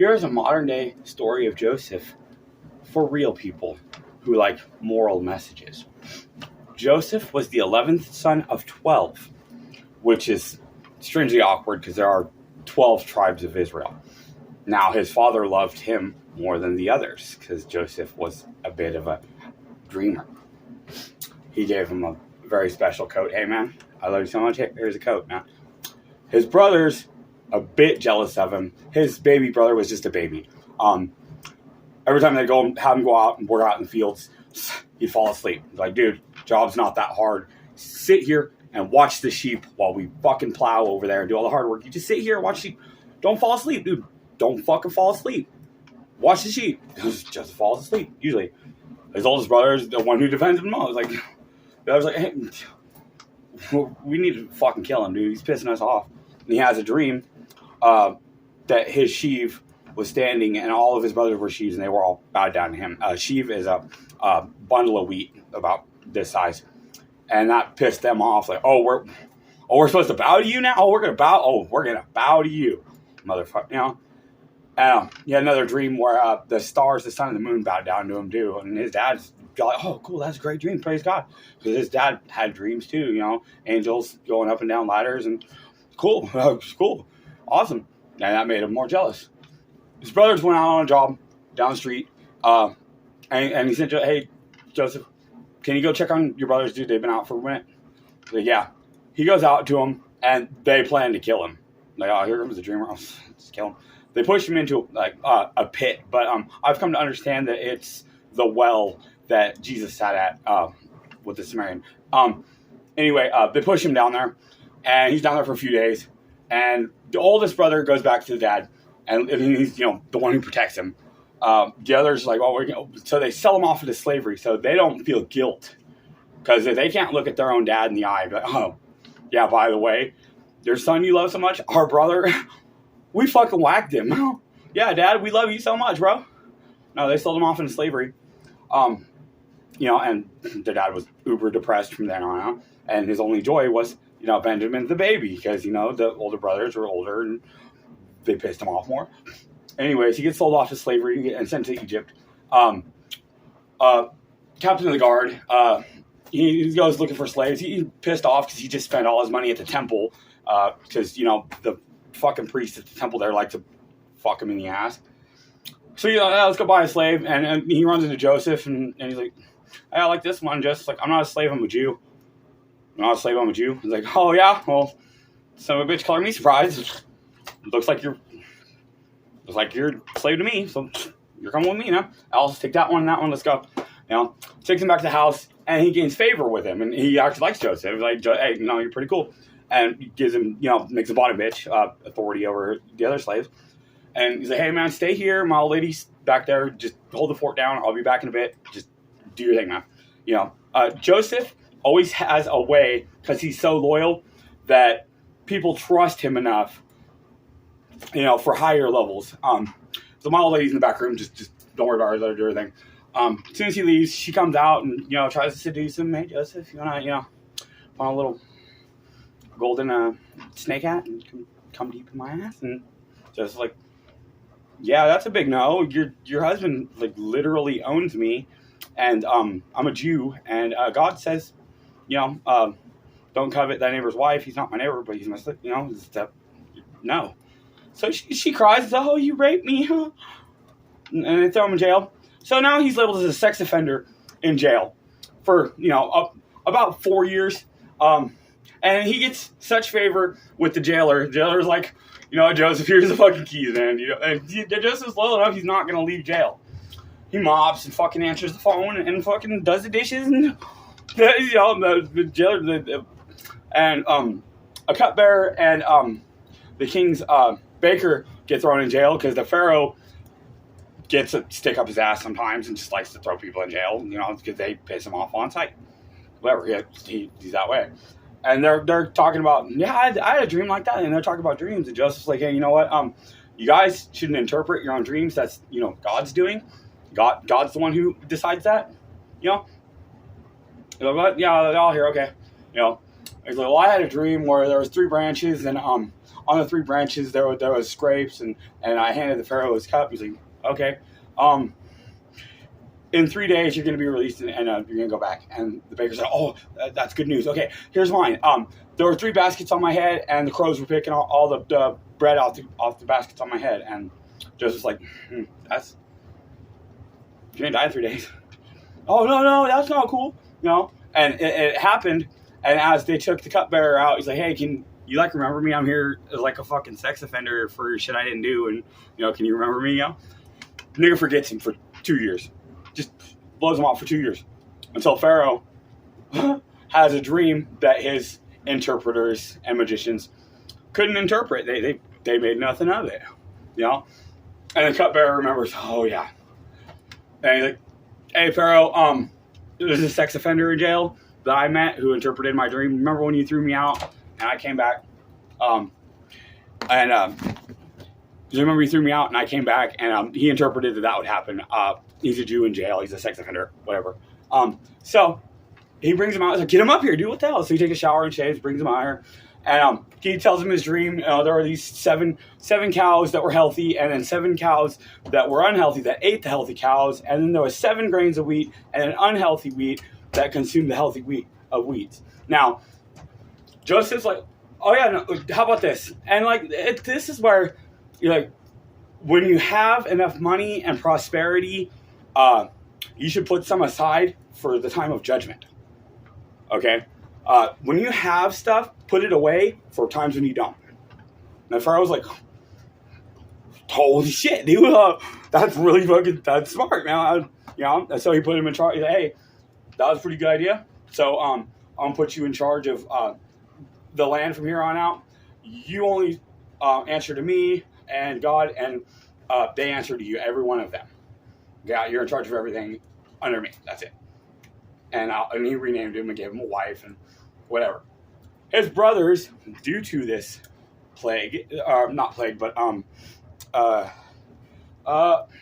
Here's a modern day story of Joseph for real people who like moral messages. Joseph was the 11th son of 12, which is strangely awkward because there are 12 tribes of Israel. Now, his father loved him more than the others because Joseph was a bit of a dreamer. He gave him a very special coat. Hey, man, I love you so much. Here's a coat, man. His brothers, a bit jealous of him. His baby brother was just a baby. Every time they'd have him go out and work out in the fields, he'd fall asleep. He's like, dude, job's not that hard. Sit here and watch the sheep while we fucking plow over there and do all the hard work. You just sit here and watch sheep. Don't fall asleep, dude. Don't fucking fall asleep. Watch the sheep. Just falls asleep, usually. His oldest brother is the one who defends him most. I was like, hey, we need to fucking kill him, dude. He's pissing us off. And he has a dream that his sheaf was standing and all of his brothers were sheaves and they were all bowed down to him. A sheaf is a bundle of wheat about this size. And that pissed them off. Like, we're supposed to bow to you now? We're going to bow to you, motherfucker. You know? He had another dream where the stars, the sun, and the moon bowed down to him too. And his dad's like, oh, cool, that's a great dream. Praise God. Because his dad had dreams too, you know, angels going up and down ladders. And cool. Cool. Awesome. And that made him more jealous. His brothers went out on a job down the street. And he said, hey, Joseph, can you go check on your brothers, dude? They've been out for a minute. Like, yeah. He goes out to them, and they plan to kill him. Like, oh, here comes the dreamer. I'll just kill him. They push him into like a pit, but I've come to understand that it's the well that Jesus sat at with the Samaritan. Anyway, they push him down there, and he's down there for a few days. And the oldest brother goes back to the dad, and he's the one who protects him. The others like, so they sell him off into slavery, so they don't feel guilt because they can't look at their own dad in the eye. But oh, yeah, by the way, your son you love so much, our brother. We fucking whacked him. Yeah, Dad, we love you so much, bro. No, they sold him off into slavery. And the dad was uber depressed from then on out. And his only joy was, Benjamin the baby. Because, the older brothers were older and they pissed him off more. Anyways, he gets sold off to slavery and sent to Egypt. Captain of the guard, he goes looking for slaves. He's pissed off because he just spent all his money at the temple. Because, the fucking priests at the temple there like to fuck him in the ass. So let's go buy a slave, and he runs into Joseph, and he's like, hey, I like this one. Joseph's like, I'm not a slave, I'm a Jew. I'm not a slave, I'm a Jew. He's like, oh yeah, well, son of a bitch, color me surprised. Looks like you're a slave to me, so you're coming with me now. I'll just take that one and that one, let's go. Takes him back to the house, and he gains favor with him, and he actually likes Joseph. He's like, hey, you're pretty cool. And he gives him, makes him bottom bitch, authority over the other slaves. And he's like, hey, man, stay here. My old lady's back there. Just hold the fort down. I'll be back in a bit. Just do your thing, man. Joseph always has a way, because he's so loyal, that people trust him enough, for higher levels. So my old lady's in the back room. Just don't worry about her. Let her do her thing. As soon as he leaves, she comes out and, tries to seduce him. Hey, Joseph, you want to, want a little golden snake hat and come deep in my ass? And just like, yeah, that's a big no. Your husband like literally owns me, and I'm a Jew, and God says, don't covet thy neighbor's wife. He's not my neighbor, but he's my no. So she cries, oh, you raped me, huh? And they throw him in jail. So now he's labeled as a sex offender in jail for about 4 years. And he gets such favor with the jailer. The jailer's like, Joseph, here's the fucking keys, man. And Joseph's loyal enough, he's not going to leave jail. He mops and fucking answers the phone and fucking does the dishes. And, the jailer, and a cupbearer and the king's baker get thrown in jail because the pharaoh gets a stick up his ass sometimes and just likes to throw people in jail, because they piss him off on sight. Whatever, he's that way. And they're talking about, yeah, I had a dream like that. And they're talking about dreams. And Joseph's like, hey, you know what? You guys shouldn't interpret your own dreams. That's, God's doing. God's the one who decides that. They're like, yeah, they're all here. Okay. He's like, well, I had a dream where there was 3 branches, and on the 3 branches there was scrapes, and I handed the Pharaoh his cup. He's like, okay, in 3 days you're going to be released, and you're going to go back. And the baker said, oh, that's good news. Okay, here's mine. There were 3 baskets on my head, and the crows were picking all the bread off the baskets on my head. And Joseph's like, that's, you're going to die in 3 days. Oh, no, that's not cool. And it happened. And as they took the cupbearer out, he's like, hey, can you remember me? I'm here as like a fucking sex offender for shit I didn't do. And, can you remember me? Nigga forgets him for 2 years. Just blows him off for 2 years. Until Pharaoh has a dream that his interpreters and magicians couldn't interpret. They made nothing of it. And the cupbearer remembers, oh yeah. And he's like, hey Pharaoh, there's a sex offender in jail that I met who interpreted my dream. Remember when you threw me out and I came back? You remember you threw me out and I came back, and he interpreted that would happen. He's a Jew in jail. He's a sex offender, whatever. So he brings him out. He's like, get him up here. Dude, what the hell? So he takes a shower and shaves, brings him out here. And he tells him his dream. There were these seven cows that were healthy, and then 7 cows that were unhealthy that ate the healthy cows. And then there was 7 grains of wheat and an unhealthy wheat that consumed the healthy wheat of wheats. Now, Joseph's like, oh yeah, no, how about this? And this is where you're like, when you have enough money and prosperity, you should put some aside for the time of judgment. Okay? When you have stuff, put it away for times when you don't. And Pharaoh was like, holy shit, dude, that's really that's smart, man. And so he put him in charge. He's like, hey, that was a pretty good idea. So I'm going to put you in charge of the land from here on out. You only answer to me and God, and they answer to you, every one of them. Yeah, you're in charge of everything under me. That's it. And he renamed him and gave him a wife and whatever. His brothers, due to this plague, not plague, but let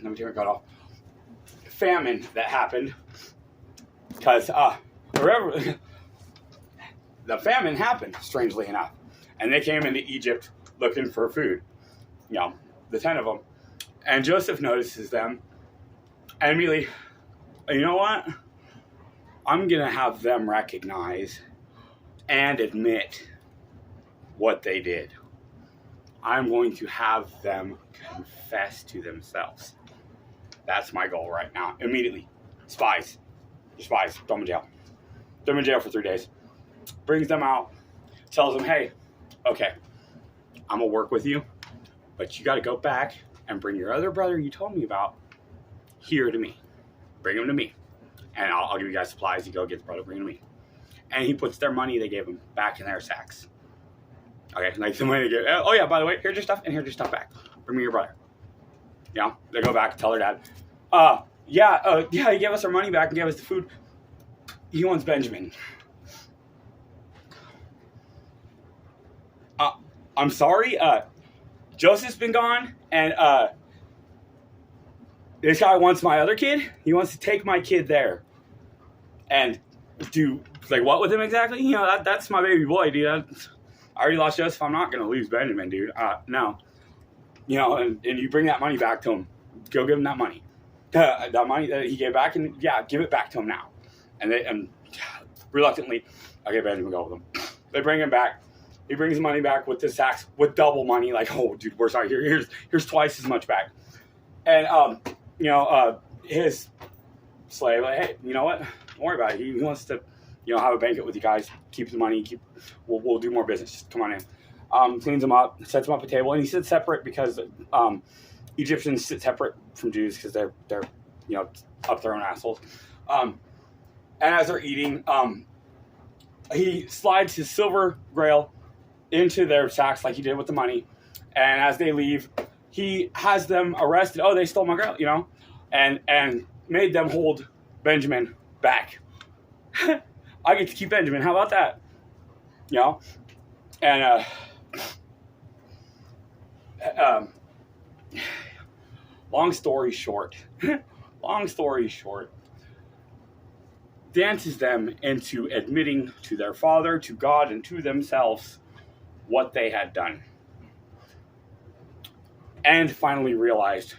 me take my cut off. Famine that happened, because the famine happened, strangely enough, and they came into Egypt looking for food. The 10 of them, and Joseph notices them, and immediately, you know what? I'm gonna have them recognize and admit what they did. I'm going to have them confess to themselves. That's my goal right now. Immediately. Spies. Throw them in jail. Throw them in jail for 3 days. Brings them out. Tells them, hey, okay, I'm going to work with you, but you got to go back and bring your other brother you told me about here to me. Bring him to me. And I'll give you guys supplies. You go get the brother, bring him to me. And he puts their money they gave him back in their sacks. Okay, the money they gave. Oh yeah, by the way, here's your stuff, and here's your stuff back. Bring me your brother. They go back, tell their dad. He gave us our money back and gave us the food. He wants Benjamin. I'm sorry. Joseph's been gone, and this guy wants my other kid. He wants to take my kid there, and do what with him exactly? That's my baby boy, dude. I already lost Joseph. I'm not gonna lose Benjamin, dude. No. And you bring that money back to him. Go give him that money. That money that he gave back, and give it back to him now. And reluctantly, okay, Benjamin, go with him. They bring him back. He brings money back with the sacks, with double money. Oh, dude, we're sorry. Here's twice as much back. And his slave, hey, you know what? Don't worry about it. He wants to, have a banquet with you guys. Keep the money. We'll do more business. Just come on in. Cleans them up, sets them up at a table, and he sits separate because Egyptians sit separate from Jews because they're up their own assholes. And as they're eating, he slides his silver grail into their sacks like he did with the money, and as they leave, he has them arrested. Oh, they stole my grail, and made them hold Benjamin back. I get to keep Benjamin. How about that? And long story short, dances them into admitting to their father, to God, and to themselves what they had done. And finally realized,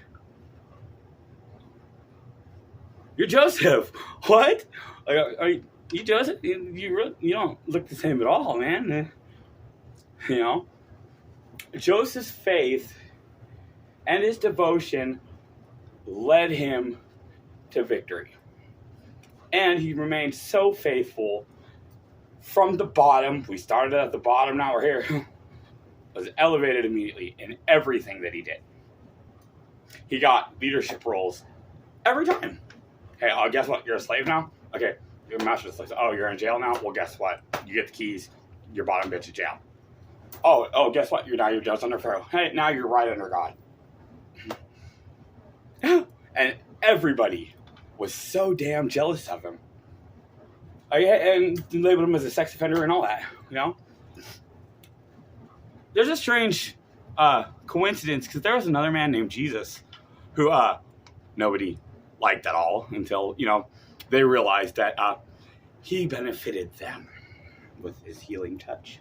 you're Joseph. What? Are you Joseph? You don't look the same at all, man. You know? Joseph's faith and his devotion led him to victory. And he remained so faithful from the bottom. We started at the bottom, now we're here. Was elevated immediately in everything that he did. He got leadership roles every time. Hey, guess what? You're a slave now? Okay, you're a master slave. Oh, you're in jail now? Well, guess what? You get the keys. Your bottom bitch of jail. Oh, guess what? You're just under Pharaoh. Hey, now you're right under God. And everybody was so damn jealous of him. And labeled him as a sex offender and all that, you know? There's a strange coincidence, because there was another man named Jesus who nobody liked at all until, they realized that he benefited them with his healing touch.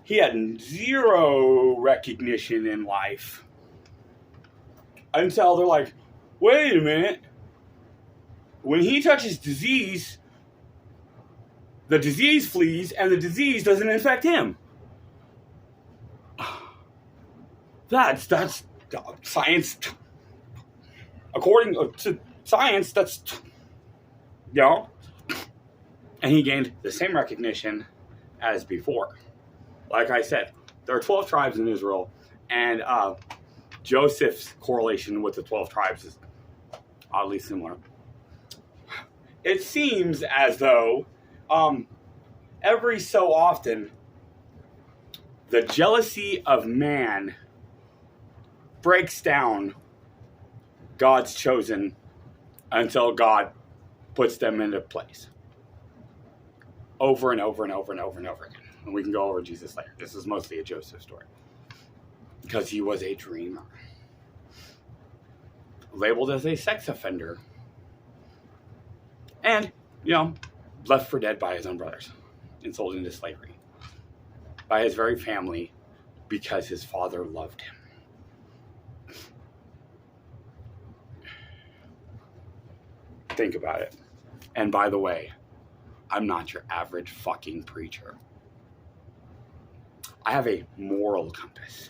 He had zero recognition in life until they're like, wait a minute. When he touches disease, the disease flees and the disease doesn't infect him. That's science. According to science, that's, And he gained the same recognition as before. Like I said, there are 12 tribes in Israel, and Joseph's correlation with the 12 tribes is oddly similar. It seems as though every so often the jealousy of man breaks down God's chosen until God puts them into place. Over and over and over and over and over again. And we can go over Jesus later. This is mostly a Joseph story. Because he was a dreamer. Labeled as a sex offender. And, left for dead by his own brothers. And sold into slavery. By his very family. Because his father loved him. Think about it. And by the way, I'm not your average fucking preacher. I have a moral compass.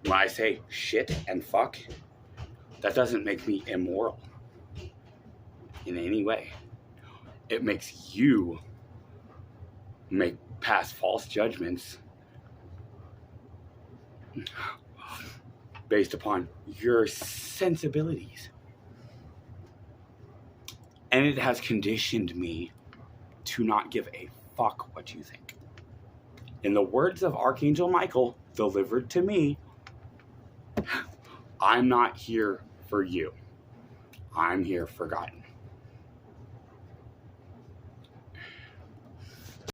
When I say shit and fuck, that doesn't make me immoral in any way. It makes you pass false judgments based upon your sensibilities. And it has conditioned me to not give a fuck what you think. In the words of Archangel Michael, delivered to me, I'm not here for you. I'm here for God.